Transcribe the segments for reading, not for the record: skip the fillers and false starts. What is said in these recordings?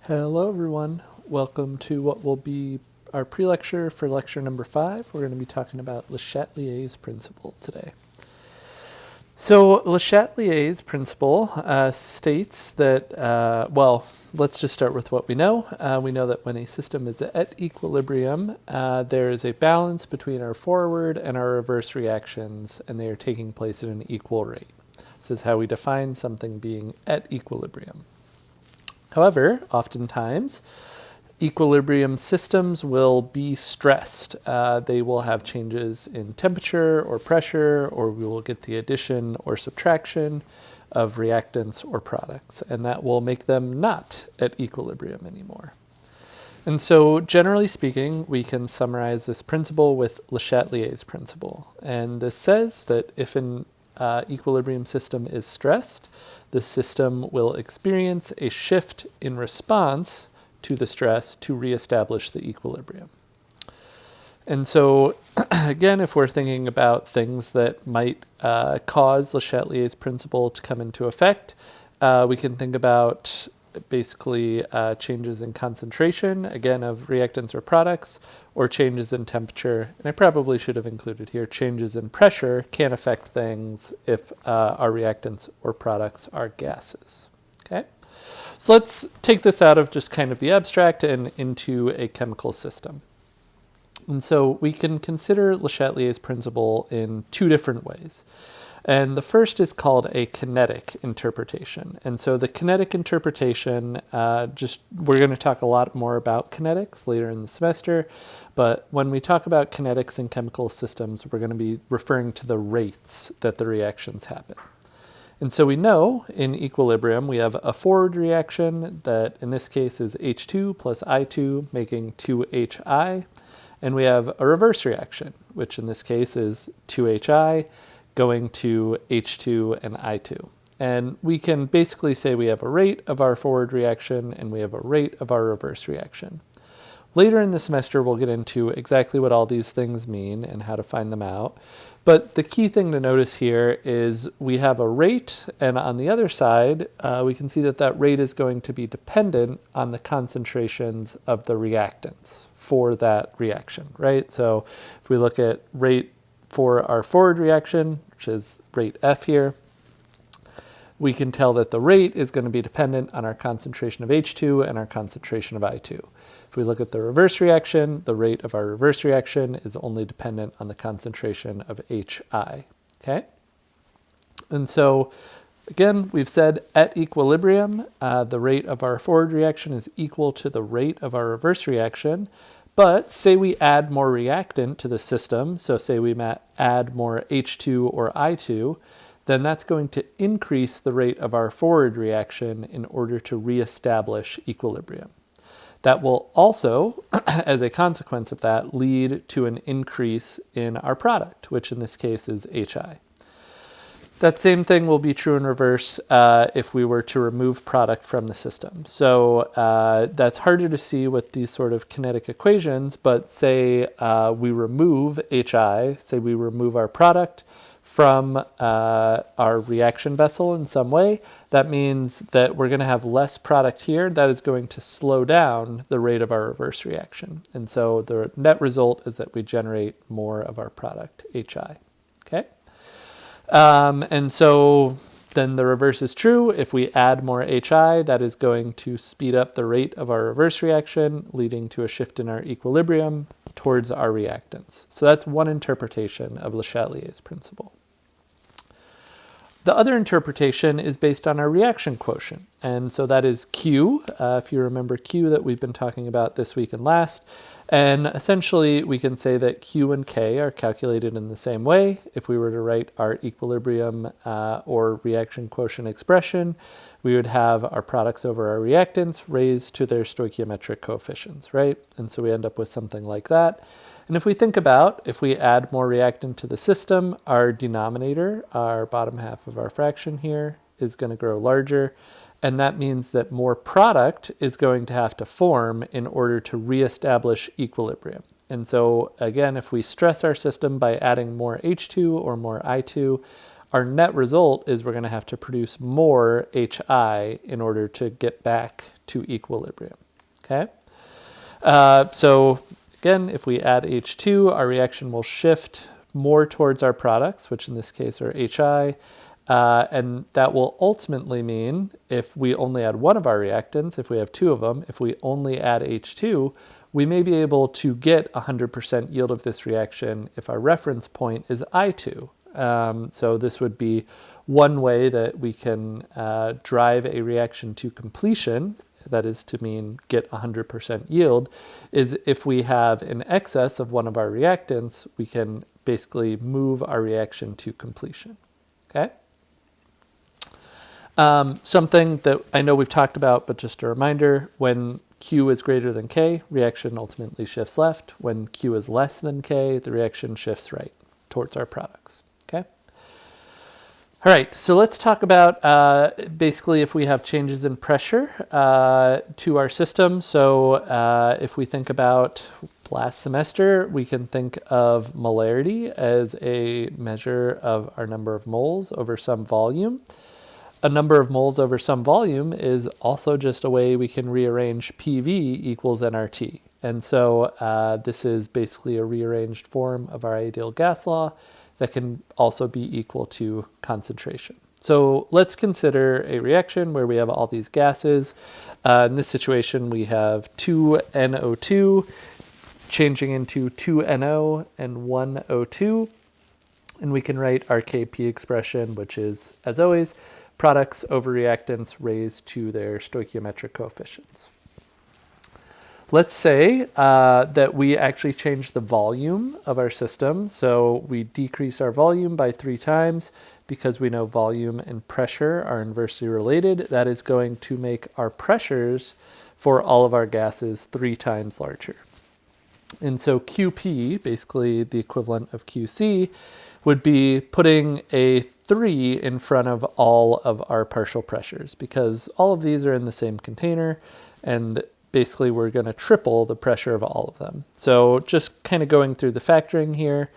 Hello everyone, welcome to what will be our pre-lecture for lecture number 5. We're going to be talking about Le Chatelier's principle today. So Le Chatelier's principle states that, let's just start with what we know. We know that when a system is at equilibrium, there is a balance between our forward and our reverse reactions, and they are taking place at an equal rate. This is how we define something being at equilibrium. However, oftentimes, equilibrium systems will be stressed. They will have changes in temperature or pressure, or we will get the addition or subtraction of reactants or products, and that will make them not at equilibrium anymore. And so, generally speaking, we can summarize this principle with Le Chatelier's principle. And this says that if an equilibrium system is stressed, the system will experience a shift in response to the stress to reestablish the equilibrium. And so, again, if we're thinking about things that might cause Le Chatelier's principle to come into effect, we can think about basically changes in concentration, again, of reactants or products, or changes in temperature. And I probably should have included here changes in pressure can affect things if our reactants or products are gases. Okay, so let's take this out of just kind of the abstract and into a chemical system. And so we can consider Le Chatelier's principle in two different ways. And the first is called a kinetic interpretation. And so the kinetic interpretation, we're going to talk a lot more about kinetics later in the semester, but when we talk about kinetics in chemical systems, we're going to be referring to the rates that the reactions happen. And so we know in equilibrium we have a forward reaction that in this case is H2 plus I2 making 2HI, and we have a reverse reaction, which in this case is 2HI going to H2 and I2. And we can basically say we have a rate of our forward reaction and we have a rate of our reverse reaction. Later in the semester, we'll get into exactly what all these things mean and how to find them out. But the key thing to notice here is we have a rate, and on the other side, we can see that that rate is going to be dependent on the concentrations of the reactants for that reaction, right? So if we look at rate for our forward reaction, which is rate F here, we can tell that the rate is going to be dependent on our concentration of H2 and our concentration of I2. If we look at the reverse reaction, the rate of our reverse reaction is only dependent on the concentration of HI, okay? And so, again, we've said at equilibrium, the rate of our forward reaction is equal to the rate of our reverse reaction. But say we add more reactant to the system, so say we add more H2 or I2, then that's going to increase the rate of our forward reaction in order to reestablish equilibrium. That will also, as a consequence of that, lead to an increase in our product, which in this case is HI. That same thing will be true in reverse if we were to remove product from the system. So that's harder to see with these sort of kinetic equations, but say we remove HI, say we remove our product from our reaction vessel in some way, that means that we're going to have less product here. That is going to slow down the rate of our reverse reaction. And so the net result is that we generate more of our product, HI. Okay? And so then the reverse is true. If we add more HI, that is going to speed up the rate of our reverse reaction, leading to a shift in our equilibrium towards our reactants. So that's one interpretation of Le Chatelier's principle. The other interpretation is based on our reaction quotient. And so that is Q, if you remember Q that we've been talking about this week and last. And essentially, we can say that Q and K are calculated in the same way. If we were to write our equilibrium or reaction quotient expression, we would have our products over our reactants raised to their stoichiometric coefficients, right? And so we end up with something like that. And if we think about, if we add more reactant to the system, our denominator, our bottom half of our fraction here, is going to grow larger. And that means that more product is going to have to form in order to reestablish equilibrium. And so again, if we stress our system by adding more H2 or more I2, our net result is we're going to have to produce more HI in order to get back to equilibrium. Okay? So again, if we add H2, our reaction will shift more towards our products, which in this case are HI, and that will ultimately mean if we only add one of our reactants, if we have two of them, if we only add H2, we may be able to get 100% yield of this reaction if our reference point is I2. So this would be one way that we can drive a reaction to completion, that is to mean get 100% yield, is if we have an excess of one of our reactants, we can basically move our reaction to completion. Okay? Something that I know we've talked about, but just a reminder, when Q is greater than K, reaction ultimately shifts left. When Q is less than K, the reaction shifts right towards our products. Okay? All right, so let's talk about basically if we have changes in pressure to our system. So if we think about last semester, we can think of molarity as a measure of our number of moles over some volume. A number of moles over some volume is also just a way we can rearrange PV equals nRT. And so this is basically a rearranged form of our ideal gas law that can also be equal to concentration. So let's consider a reaction where we have all these gases. In this situation, we have 2NO2 changing into 2NO and 1O2. And we can write our Kp expression, which is, as always, products over reactants raised to their stoichiometric coefficients. Let's say that we actually change the volume of our system. So we decrease our volume by 3 times because we know volume and pressure are inversely related. That is going to make our pressures for all of our gases 3 times larger. And so QP, basically the equivalent of QC, would be putting a 3 in front of all of our partial pressures because all of these are in the same container, and basically we're going to triple the pressure of all of them. So just kind of going through the factoring here,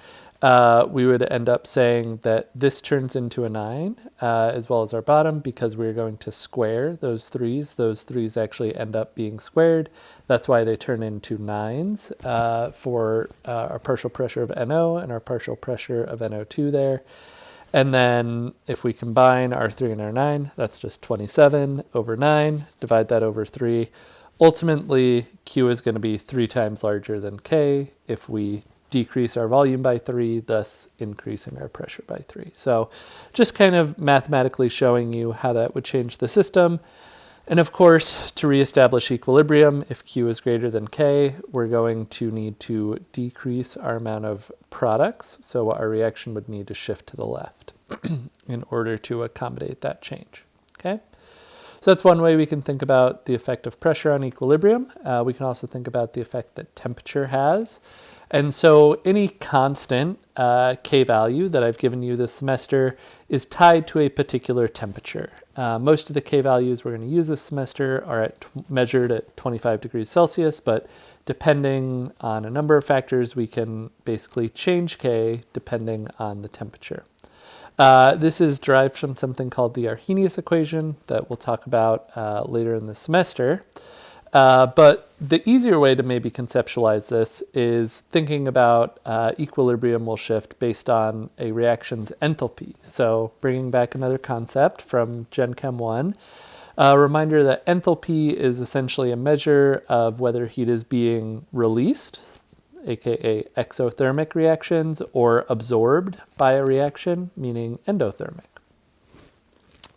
we would end up saying that this turns into a 9 as well as our bottom because we're going to square those 3's. Those 3's actually end up being squared. That's why they turn into 9's for our partial pressure of NO and our partial pressure of NO2 there. And then if we combine our 3 and our 9, that's just 27 over 9, divide that over 3. Ultimately, Q is going to be 3 times larger than K if we decrease our volume by 3, thus increasing our pressure by 3. So just kind of mathematically showing you how that would change the system. And of course, to reestablish equilibrium, if Q is greater than K, we're going to need to decrease our amount of products. So our reaction would need to shift to the left in order to accommodate that change. Okay? So that's one way we can think about the effect of pressure on equilibrium. We can also think about the effect that temperature has. And so any constant K value that I've given you this semester is tied to a particular temperature. Most of the K values we're going to use this semester are measured at 25 degrees Celsius, but depending on a number of factors, we can basically change K depending on the temperature. This is derived from something called the Arrhenius equation that we'll talk about later in the semester. But the easier way to maybe conceptualize this is thinking about equilibrium will shift based on a reaction's enthalpy. So bringing back another concept from Gen Chem 1, a reminder that enthalpy is essentially a measure of whether heat is being released, aka exothermic reactions, or absorbed by a reaction, meaning endothermic.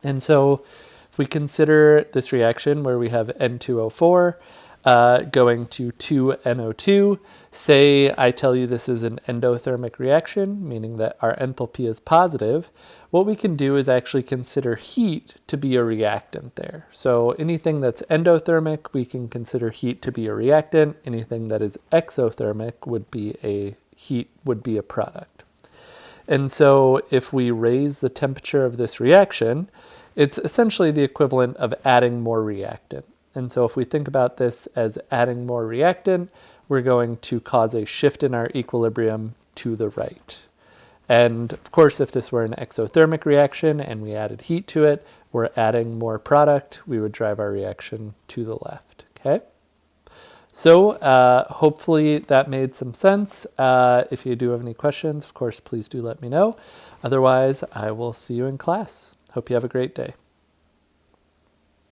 And so if we consider this reaction where we have N2O4 going to 2NO2, say I tell you this is an endothermic reaction, meaning that our enthalpy is positive, what we can do is actually consider heat to be a reactant there. So anything that's endothermic, we can consider heat to be a reactant. Anything that is exothermic would be a product. And so if we raise the temperature of this reaction, it's essentially the equivalent of adding more reactant. And so if we think about this as adding more reactant, we're going to cause a shift in our equilibrium to the right. And of course, if this were an exothermic reaction and we added heat to it, we're adding more product, we would drive our reaction to the left, okay? So hopefully that made some sense. If you do have any questions, of course, please do let me know. Otherwise, I will see you in class. Hope you have a great day.